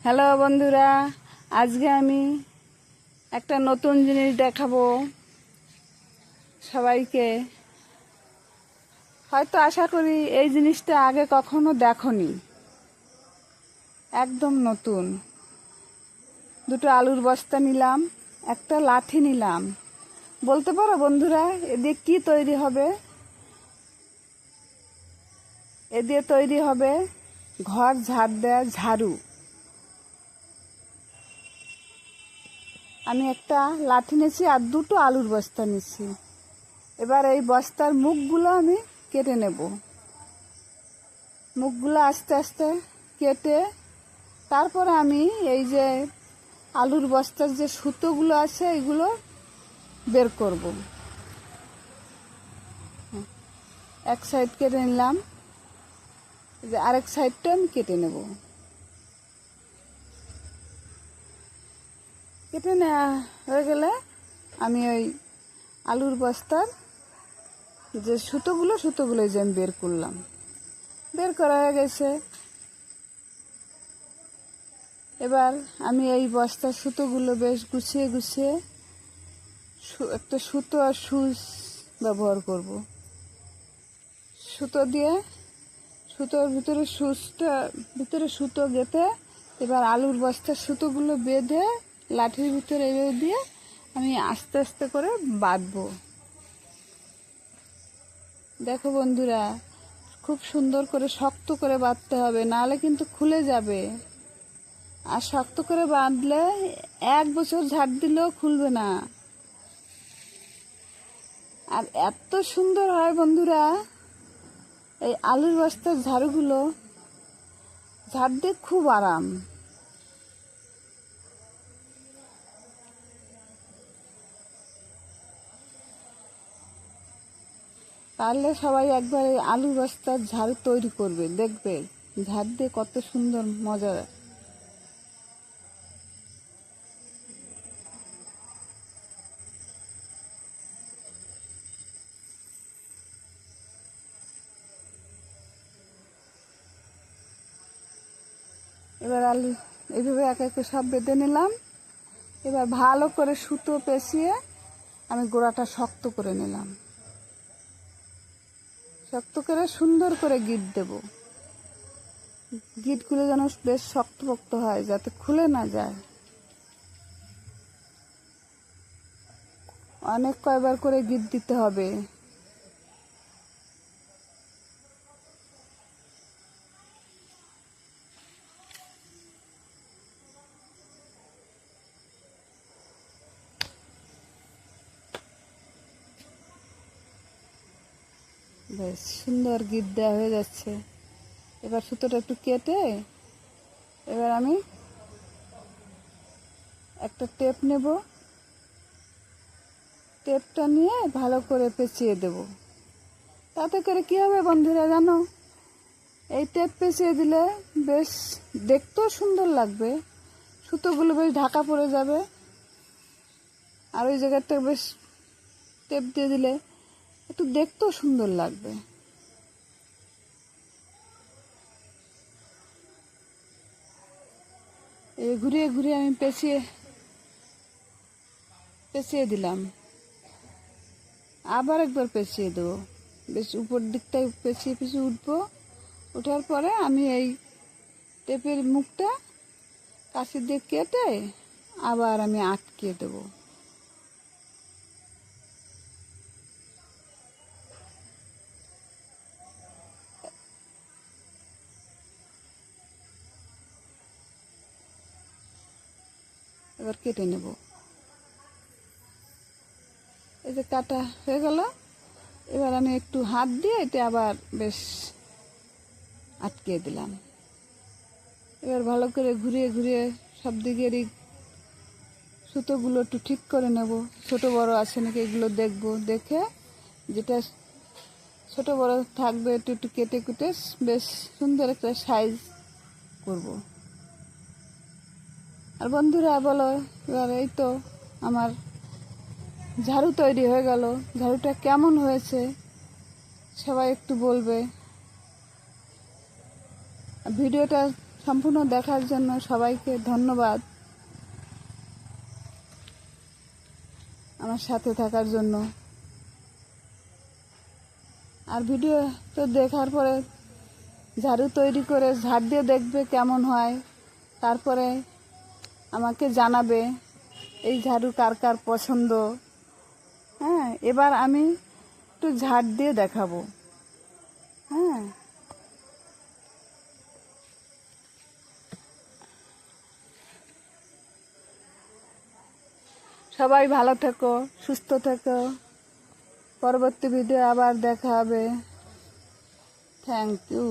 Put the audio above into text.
Hello বন্ধুরা, আজকে আমি একটা নতুন জিনিস দেখাবো সবাইকে। হয়তো আশা করি এই জিনিসটা আগে কখনো দেখোনি, একদম নতুন। দুটো আলুর বস্তা নিলাম, একটা লাঠি নিলাম। বলতে পারো বন্ধুরা এ দিয়ে কী তৈরি হবে? এ দিয়ে তৈরি হবে ঘর ঝাড় দেওয়া ঝাড়ু। আমি একটা লাঠি নিয়েছি আর দুটো আলুর বস্তা নিয়েছি। এবার এই বস্তার মুখগুলো আমি কেটে নেব। মুখগুলো আস্তে আস্তে কেটে তারপরে আমি এই যে আলুর বস্তার যে সুতোগুলো আছে এগুলো বের করব। এক সাইড কেটে নিলাম, যে আরেক সাইডটা আমি কেটে নেব। কেটে নেওয়া হয়ে গেলে আমি ওই আলুর বস্তার যে সুতোগুলো যে আমি বের করলাম, বের করা হয়ে গেছে। এবার আমি এই বস্তার সুতোগুলো বেশ গুছিয়ে গুছিয়ে একটা সুতো আর সুচ ব্যবহার করব। সুতো দিয়ে সুতোর ভিতরে সুতো গেঁথে এবার আলুর বস্তার সুতোগুলো বেঁধে লাঠির ভিতরে এভাবে দিয়ে আমি আস্তে আস্তে করে বাঁধবো। দেখো বন্ধুরা, খুব সুন্দর করে শক্ত করে বাঁধতে হবে, নাহলে কিন্তু খুলে যাবে। আর শক্ত করে বাঁধলে 1 বছর ঝাড় দিলেও খুলবে না। আর এত সুন্দর হয় বন্ধুরা এই আলুর বস্তার ঝাড়ুগুলো, ঝাড় দিয়ে খুব আরাম। পারলে সবাই একবার এই আলুর বস্তার ঝাড়ু তৈরি করবে, দেখবে ঝাড় দিয়ে কত সুন্দর মজা। এবার আলু এইভাবে এক একে সব বেঁধে নিলাম। এবার ভালো করে সুতো পেঁচিয়ে আমি গোড়াটা শক্ত করে নিলাম। শক্ত করে সুন্দর করে গিঁট দেব। গিঁটগুলো যেন বেশ শক্তপোক্ত হয়, যাতে খুলে না যায়। অনেক কয়বার করে গিঁট দিতে হবে। বেশ সুন্দর গিঁট দেওয়া হয়ে যাচ্ছে। এবার সুতোটা একটু কেটে এবার আমি একটা টেপ নেব। টেপটা নিয়ে ভালো করে পেঁচিয়ে দেব। তাতে করে কী হবে বন্ধুরা জানো? এই টেপ পেঁচিয়ে দিলে বেশ দেখতেও সুন্দর লাগবে, সুতোগুলো বেশ ঢাকা পড়ে যাবে। আর ওই জায়গাটা বেশ টেপ দিয়ে দিলে একটু দেখতেও সুন্দর লাগবে। এই ঘুরিয়ে ঘুরিয়ে আমি পেঁচিয়ে দিলাম। আবার একবার পেঁচিয়ে দেবো। বেশ উপর দিকটায় পেঁচিয়ে উঠবো। ওঠার পরে আমি এই টেপের মুখটা কাঁচি দিয়ে কেটে আবার আমি আটকে দেবো। এবার কেটে নেব। এই যে কাটা হয়ে গেল। এবার আমি একটু হাত দিয়ে এটা আবার বেশ আটকে দিলাম। এবার ভালো করে ঘুরিয়ে ঘুরিয়ে সব দিকেরই সুতোগুলো একটু ঠিক করে নেব। ছোট বড় আছে নাকি এগুলো দেখব, দেখে যেটা ছোট বড় থাকবে একটু একটু কেটে কুটে বেশ সুন্দর একটা সাইজ করব। আর বন্ধুরা বলো, এবার এই তো আমার ঝাড়ু তৈরি হয়ে গেল। ঝাড়ুটা কেমন হয়েছে সবাই একটু বলবে। ভিডিওটা সম্পূর্ণ দেখার জন্য সবাইকে ধন্যবাদ, আমার সাথে থাকার জন্য। আর ভিডিও তো দেখার পরে ঝাড়ু তৈরি করে ঝাড় দিয়ে দেখবে কেমন হয়, তারপরে আমাকে জানাবে এই ঝাড়ু কার কার পছন্দ। হ্যাঁ, এবার আমি একটু ঝাড় দিয়ে দেখাবো। হ্যাঁ, সবাই ভালো থেকো, সুস্থ থেকো। পরবর্তী ভিডিও আবার দেখা হবে। Thank you.